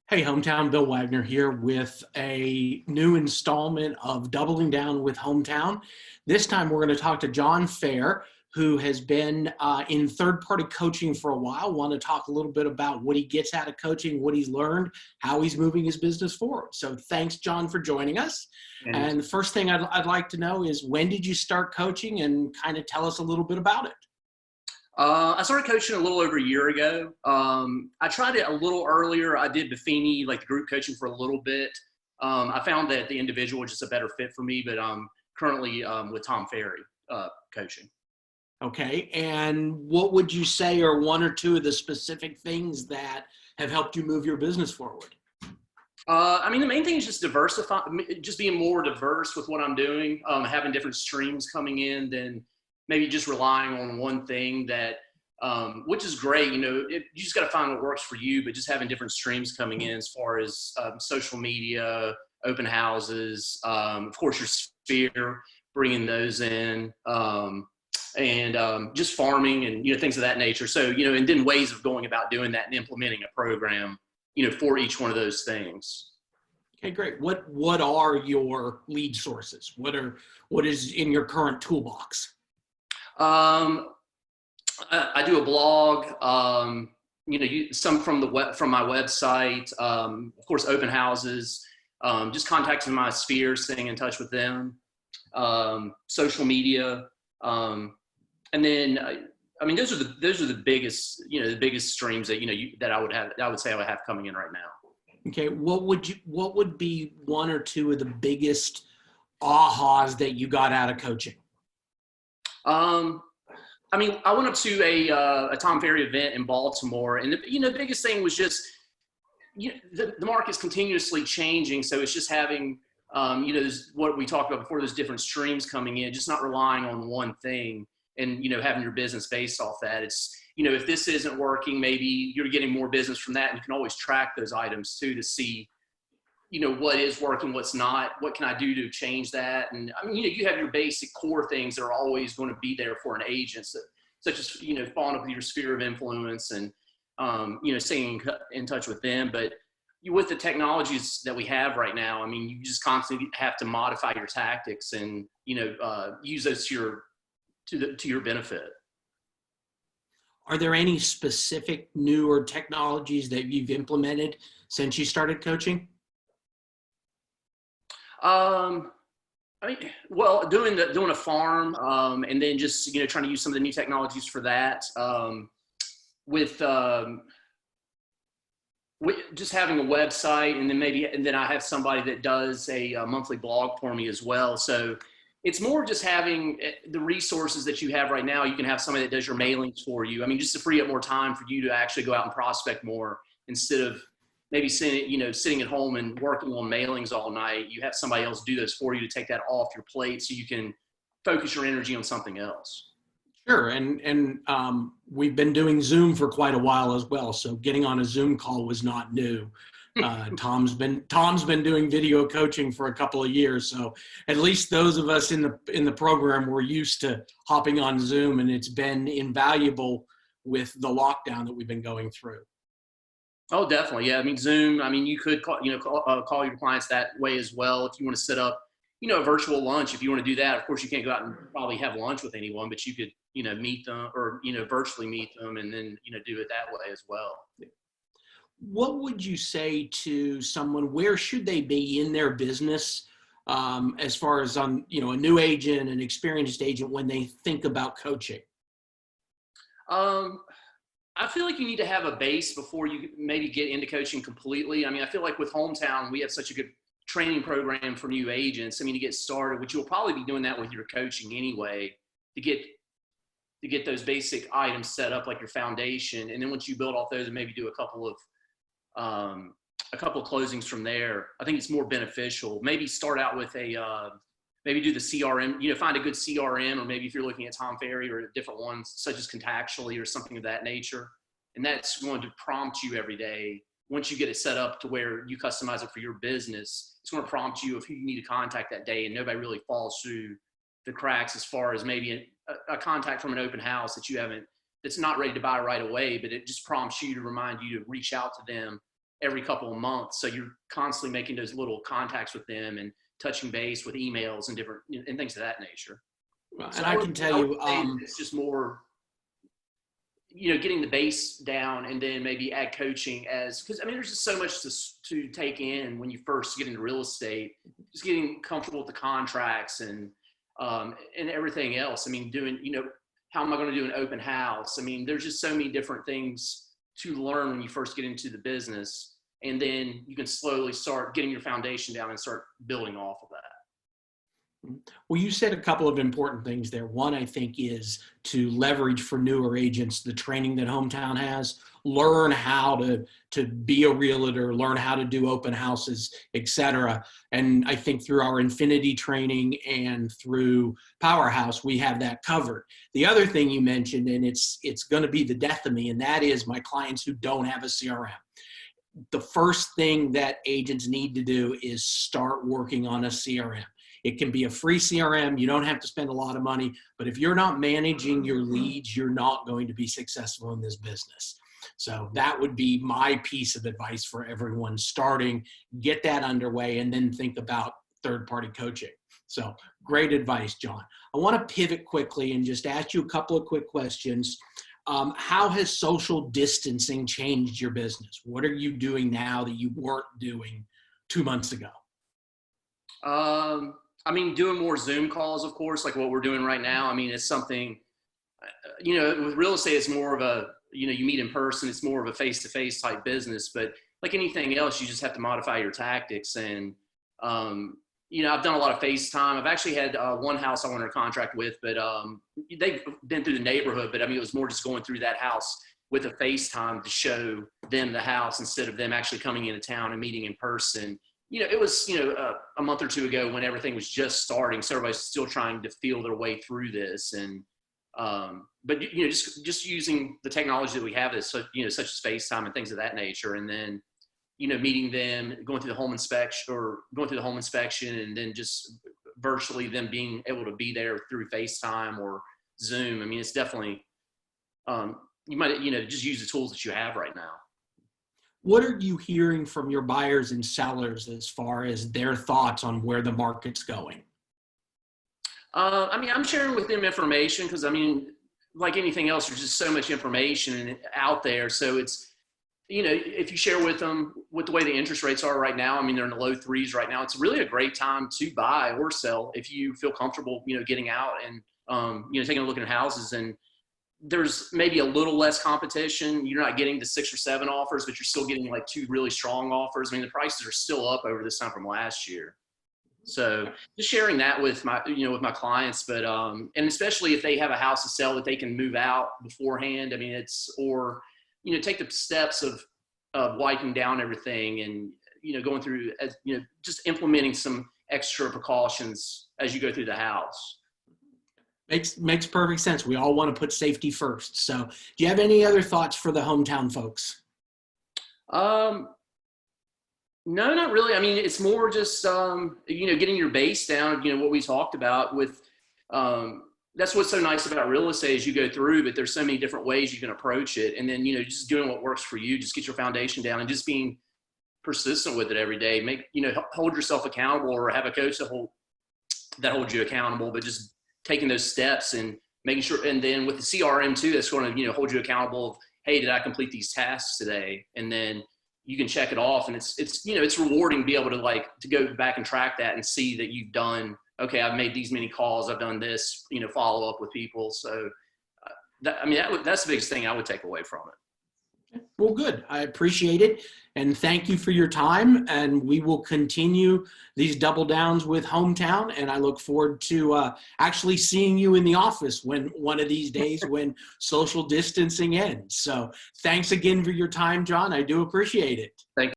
Hey, Hometown, Bill Wagner here with a new installment of Doubling Down with Hometown. This time we're going to talk to John Fehr, who has been in third-party coaching for a while. Want to talk a little bit about what he gets out of coaching, what he's learned, how he's moving his business forward. So thanks, John, for joining us. And the first thing I'd like to know is, when did you start coaching, and kind of tell us a little bit about it? I started coaching a little over a year ago. I tried it a little earlier. I did Buffini, like the group coaching, for a little bit. I found that the individual was just a better fit for me, but I'm currently with Tom Ferry coaching. Okay, and what would you say are one or two of the specific things that have helped you move your business forward? The main thing is just diversify, just being more diverse with what I'm doing, having different streams coming in than maybe just relying on one thing that, which is great. You just got to find what works for you, but just having different streams coming in as far as social media, open houses, of course, your Fehr, bringing those in, and just farming and, things of that nature. So, and then ways of going about doing that and implementing a program, for each one of those things. Okay, great. What are your lead sources? What is in your current toolbox? I do a blog, some from from my website, of course, open houses, just contacting my Fehr, staying in touch with them, social media. And then, those are the biggest, the biggest streams that, that I would say I would have coming in right now. Okay. What would be one or two of the biggest ahas that you got out of coaching? I went up to a Tom Ferry event in Baltimore, and the biggest thing was just, the market's continuously changing. So it's just having, what we talked about before, those different streams coming in, just not relying on one thing and, having your business based off that. It's, if this isn't working, maybe you're getting more business from that, and you can always track those items too to see, what is working, what's not, what can I do to change that? And you have your basic core things that are always going to be there for an agent, such as, following up with your sphere of influence and, staying in touch with them. But with the technologies that we have right now, you just constantly have to modify your tactics and, use those to your benefit. Are there any specific newer technologies that you've implemented since you started coaching? Doing a farm, and then just, trying to use some of the new technologies for that, with just having a website, and then I have somebody that does a monthly blog for me as well. So it's more just having the resources that you have right now. You can have somebody that does your mailings for you. Just to free up more time for you to actually go out and prospect more, instead of maybe sitting at home and working on mailings all night. You have somebody else do those for you to take that off your plate, so you can focus your energy on something else. Sure, and we've been doing Zoom for quite a while as well. So getting on a Zoom call was not new. Tom's been doing video coaching for a couple of years, so at least those of us in the program were used to hopping on Zoom, and it's been invaluable with the lockdown that we've been going through. Oh, definitely. Yeah. Zoom, you could call your clients that way as well. If you want to set up, a virtual lunch, if you want to do that. Of course, you can't go out and probably have lunch with anyone, but you could, meet them, or, virtually meet them, and then, do it that way as well. What would you say to someone? Where should they be in their business, as far as a new agent, an experienced agent, when they think about coaching? I feel like you need to have a base before you maybe get into coaching completely. I feel like with Hometown, we have such a good training program for new agents. To get started, which you'll probably be doing that with your coaching anyway, to get those basic items set up, like your foundation. And then once you build off those and maybe do a couple of closings from there, I think it's more beneficial. Maybe start out with maybe do the CRM, find a good CRM, or maybe if you're looking at Tom Ferry or different ones, such as Contactually or something of that nature. And that's going to prompt you every day. Once you get it set up to where you customize it for your business, it's going to prompt you of who you need to contact that day, and nobody really falls through the cracks as far as maybe a contact from an open house that's not ready to buy right away, but it just prompts you to remind you to reach out to them every couple of months. So you're constantly making those little contacts with them and touching base with emails and different and things of that nature. So And I can tell you, it's just more, getting the base down and then maybe add coaching because I mean, there's just so much to take in when you first get into real estate, just getting comfortable with the contracts and everything else. I mean, doing, how am I going to do an open house? I mean, there's just so many different things to learn when you first get into the business, and then you can slowly start getting your foundation down and start building off of that. Well, you said a couple of important things there. One, I think, is to leverage for newer agents the training that Hometown has. Learn how to be a realtor, learn how to do open houses, et cetera. And I think through our Infinity training and through Powerhouse, we have that covered. The other thing you mentioned, and it's going to be the death of me, and that is my clients who don't have a CRM. The first thing that agents need to do is start working on a CRM. It can be a free CRM. You don't have to spend a lot of money, but if you're not managing your leads, you're not going to be successful in this business. So that would be my piece of advice for everyone starting. Get that underway and then think about third-party coaching. So great advice, John. I want to pivot quickly and just ask you a couple of quick questions. How has social distancing changed your business? What are you doing now that you weren't doing 2 months ago? I mean, doing more Zoom calls, of course, like what we're doing right now. I mean, it's something, with real estate, it's more of a, you meet in person. It's more of a face-to-face type business. But like anything else, you just have to modify your tactics. And, I've done a lot of FaceTime. I've actually had one house I went under contract with, but they've been through the neighborhood. But I mean, it was more just going through that house with a FaceTime to show them the house instead of them actually coming into town and meeting in person. It was, a month or two ago when everything was just starting. So everybody's still trying to feel their way through this. And, but, just using the technology that we have is, such as FaceTime and things of that nature. And then, meeting them, going through the home inspection and then just virtually them being able to be there through FaceTime or Zoom. I mean, it's definitely, you might, just use the tools that you have right now. What are you hearing from your buyers and sellers as far as their thoughts on where the market's going? I mean, I'm sharing with them information because, I mean, like anything else, there's just so much information out there. So it's, if you share with them with the way the interest rates are right now, I mean, they're in the low 3s right now. It's really a great time to buy or sell if you feel comfortable, getting out and, taking a look at houses. And there's maybe a little less competition. You're not getting the 6 or 7 offers, but you're still getting like 2 really strong offers. I mean, the prices are still up over this time from last year. So just sharing that with my, with my clients, but, and especially if they have a house to sell that they can move out beforehand. I mean, take the steps of wiping down everything and, going through, just implementing some extra precautions as you go through the house. Makes perfect sense. We all want to put safety first. So do you have any other thoughts for the Hometown folks? No, not really. I mean, it's more just, getting your base down, what we talked about with, that's what's so nice about real estate is you go through, but there's so many different ways you can approach it. And then, just doing what works for you, just get your foundation down and just being persistent with it every day. Hold yourself accountable or have a coach that holds you accountable, but just taking those steps and making sure. And then with the CRM too, that's going to, hold you accountable of, hey, did I complete these tasks today? And then you can check it off, and it's rewarding to be able to go back and track that and see that you've done, okay, I've made these many calls, I've done this, follow up with people. So that's the biggest thing I would take away from it. Well, good. I appreciate it. And thank you for your time. And we will continue these double downs with Hometown. And I look forward to actually seeing you in the office one of these days when social distancing ends. So thanks again for your time, John. I do appreciate it. Thank you.